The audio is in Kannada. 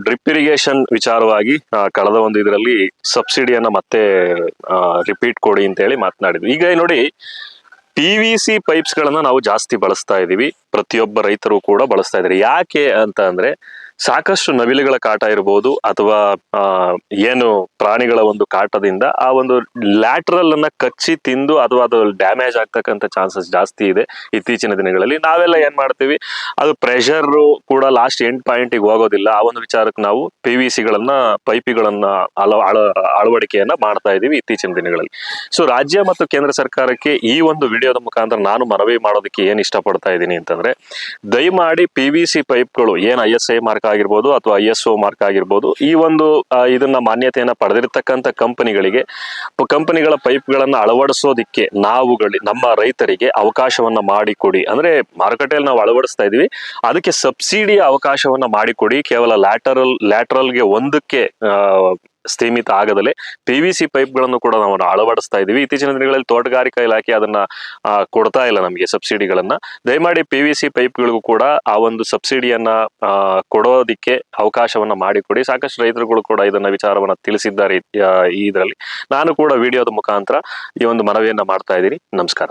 ಡ್ರಿಪ್ ಇರಿಗೇಷನ್ ವಿಚಾರವಾಗಿ ಕಳೆದ ಒಂದು ಇದರಲ್ಲಿ ಸಬ್ಸಿಡಿಯನ್ನ ಮತ್ತೆ ರಿಪೀಟ್ ಕೊಡಿ ಅಂತ ಹೇಳಿ ಮಾತನಾಡಿದ್ವಿ. ಈಗ ನೋಡಿ, PVC ಪೈಪ್ಸ್ ಗಳನ್ನ ನಾವು ಜಾಸ್ತಿ ಬಳಸ್ತಾ ಇದೀವಿ, ಪ್ರತಿಯೊಬ್ಬ ರೈತರು ಕೂಡ ಬಳಸ್ತಾ ಇದ್ದಾರೆ. ಯಾಕೆ ಅಂತ ಅಂದ್ರೆ ಸಾಕಷ್ಟು ನವಿಲುಗಳ ಕಾಟ ಇರಬಹುದು ಅಥವಾ ಏನು ಪ್ರಾಣಿಗಳ ಒಂದು ಕಾಟದಿಂದ ಆ ಒಂದು ಲ್ಯಾಟ್ರಲ್ ಅನ್ನ ಕಚ್ಚಿ ತಿಂದು ಅಥವಾ ಅದು ಡ್ಯಾಮೇಜ್ ಆಗ್ತಕ್ಕಂಥ ಚಾನ್ಸಸ್ ಜಾಸ್ತಿ ಇದೆ ಇತ್ತೀಚಿನ ದಿನಗಳಲ್ಲಿ. ನಾವೆಲ್ಲ ಏನ್ ಮಾಡ್ತೀವಿ, ಅದು ಪ್ರೆಷರ್ ಕೂಡ ಲಾಸ್ಟ್ ಎಂಡ್ ಪಾಯಿಂಟ್ ಹೋಗೋದಿಲ್ಲ. ಆ ಒಂದು ವಿಚಾರಕ್ಕೆ ನಾವು PVC ಗಳನ್ನ ಪೈಪಿಗಳನ್ನ ಅಳವಡಿಕೆಯನ್ನ ಮಾಡ್ತಾ ಇದೀವಿ ಇತ್ತೀಚಿನ ದಿನಗಳಲ್ಲಿ. ಸೊ ರಾಜ್ಯ ಮತ್ತು ಕೇಂದ್ರ ಸರ್ಕಾರಕ್ಕೆ ಈ ಒಂದು ವಿಡಿಯೋದ ಮುಖಾಂತರ ನಾನು ಮನವಿ ಮಾಡೋದಕ್ಕೆ ಏನ್ ಇಷ್ಟಪಡ್ತಾ ಇದ್ದೀನಿ ಅಂತಂದ್ರೆ, ದಯಮಾಡಿ PVC ಪೈಪ್ಗಳು ಏನ್ ISI ಮಾರ್ಕ್ ಆಗಿರ್ಬೋದು ಅಥವಾ ISO ಮಾರ್ಕ್ ಆಗಿರ್ಬೋದು, ಈ ಒಂದು ಇದನ್ನ ಮಾನ್ಯತೆಯನ್ನ ಪಡೆದಿರ್ತಕ್ಕಂಥ ಕಂಪನಿಗಳ ಪೈಪ್ಗಳನ್ನ ಅಳವಡಿಸೋದಿಕ್ಕೆ ನಮ್ಮ ರೈತರಿಗೆ ಅವಕಾಶವನ್ನ ಮಾಡಿಕೊಡಿ. ಅಂದ್ರೆ ಮಾರುಕಟ್ಟೆಯಲ್ಲಿ ನಾವು ಅಳವಡಿಸ್ತಾ ಇದೀವಿ, ಅದಕ್ಕೆ ಸಬ್ಸಿಡಿಯ ಅವಕಾಶವನ್ನ ಮಾಡಿಕೊಡಿ. ಕೇವಲ ಲ್ಯಾಟರಲ್ಗೆ ಒಂದಕ್ಕೆ ಸ್ಥೀಮಿತ ಆಗದಲೆ PVC ಪೈಪ್ಗಳನ್ನು ಕೂಡ ನಾವು ಅಳವಡಿಸ್ತಾ ಇದೀವಿ. ಇತ್ತೀಚಿನ ದಿನಗಳಲ್ಲಿ ತೋಟಗಾರಿಕಾ ಇಲಾಖೆ ಅದನ್ನ ಕೊಡ್ತಾ ಇಲ್ಲ ನಮಗೆ ಸಬ್ಸಿಡಿಗಳನ್ನ. ದಯಮಾಡಿ PVC ಪೈಪ್ಗಳಿಗೂ ಕೂಡ ಆ ಒಂದು ಸಬ್ಸಿಡಿಯನ್ನ ಕೊಡೋದಿಕ್ಕೆ ಅವಕಾಶವನ್ನ ಮಾಡಿಕೊಡಿ. ಸಾಕಷ್ಟು ರೈತರುಗಳು ಕೂಡ ಇದನ್ನ ವಿಚಾರವನ್ನ ತಿಳಿಸಿದ್ದಾರೆ ಈ ಇದರಲ್ಲಿ. ನಾನು ಕೂಡ ವಿಡಿಯೋದ ಮುಖಾಂತರ ಈ ಒಂದು ಮನವಿಯನ್ನ ಮಾಡ್ತಾ ಇದ್ದೀನಿ. ನಮಸ್ಕಾರ.